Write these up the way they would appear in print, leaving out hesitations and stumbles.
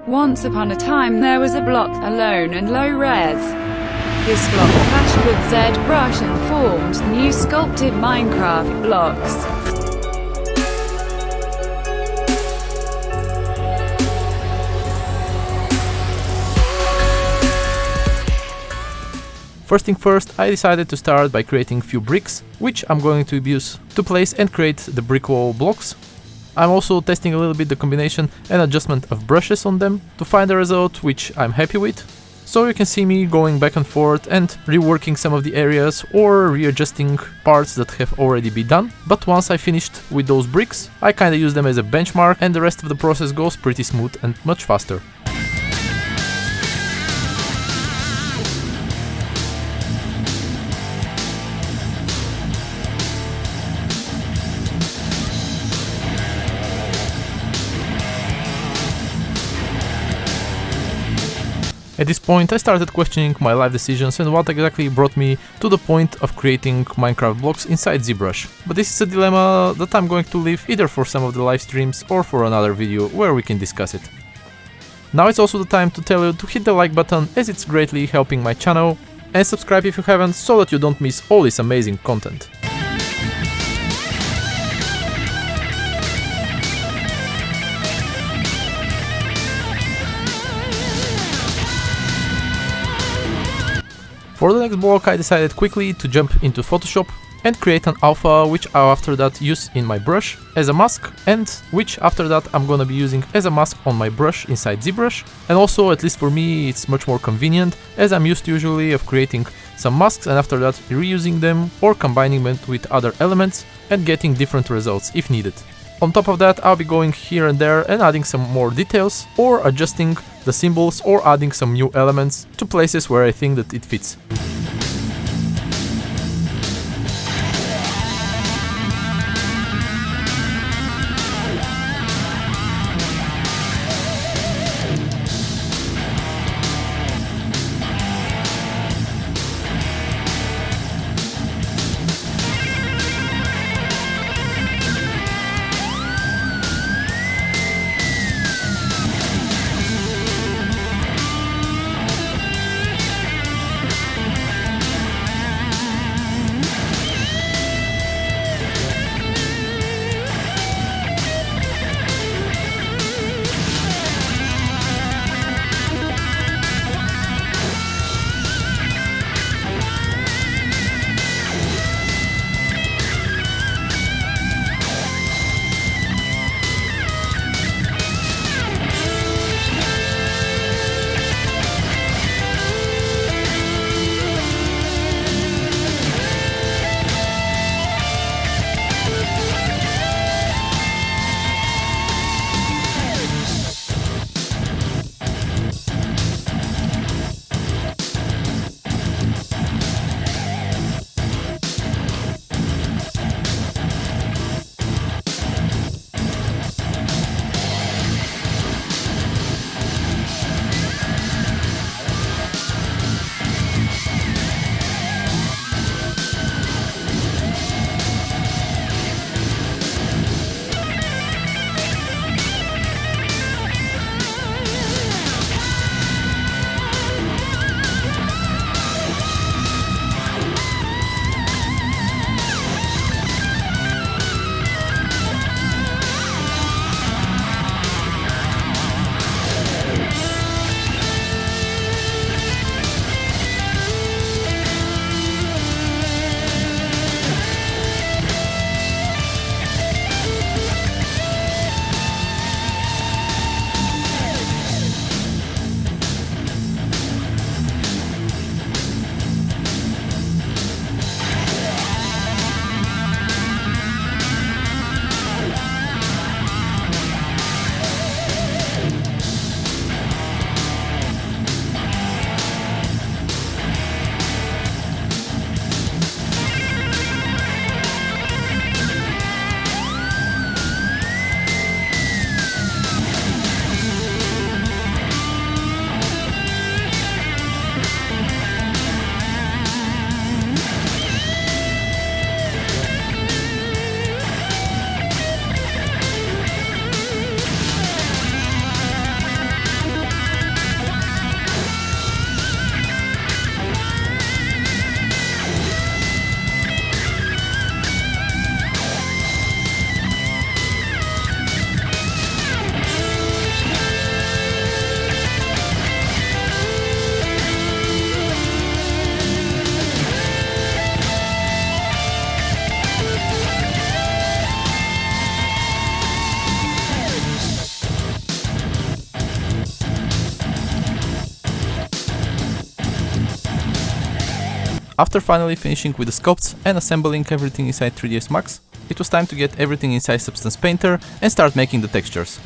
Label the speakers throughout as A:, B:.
A: Once upon a time there was a block, alone and low res. This block clashed with ZBrush and formed new sculpted Minecraft blocks.
B: First thing first, I decided to start by creating few bricks, which I'm going to use to place and create the brick wall blocks. I'm also testing a little bit the combination and adjustment of brushes on them to find a result which I'm happy with. So you can see me going back and forth and reworking some of the areas or readjusting parts that have already been done. But once I finished with those bricks, I kinda use them as a benchmark and the rest of the process goes pretty smooth and much faster. At this point I started questioning my life decisions and what exactly brought me to the point of creating Minecraft blocks inside ZBrush. But this is a dilemma that I'm going to leave either for some of the live streams or for another video where we can discuss it. Now it's also the time to tell you to hit the like button, as it's greatly helping my channel, and subscribe if you haven't, so that you don't miss all this amazing content. For the next block I decided quickly to jump into Photoshop and create an alpha, which I'll after that use in my brush as a mask, and which after that I'm gonna be using as a mask on my brush inside ZBrush. And also, at least for me, it's much more convenient, as I'm used usually of creating some masks and after that reusing them or combining them with other elements and getting different results if needed. On top of that, I'll be going here and there and adding some more details or adjusting the symbols or adding some new elements to places where I think that it fits. After finally finishing with the sculpts and assembling everything inside 3ds Max, it was time to get everything inside Substance Painter and start making the textures.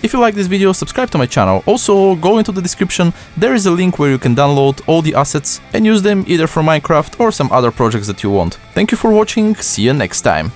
B: If you like this video, subscribe to my channel. Also, go into the description, there is a link where you can download all the assets and use them either for Minecraft or some other projects that you want. Thank you for watching, see you next time.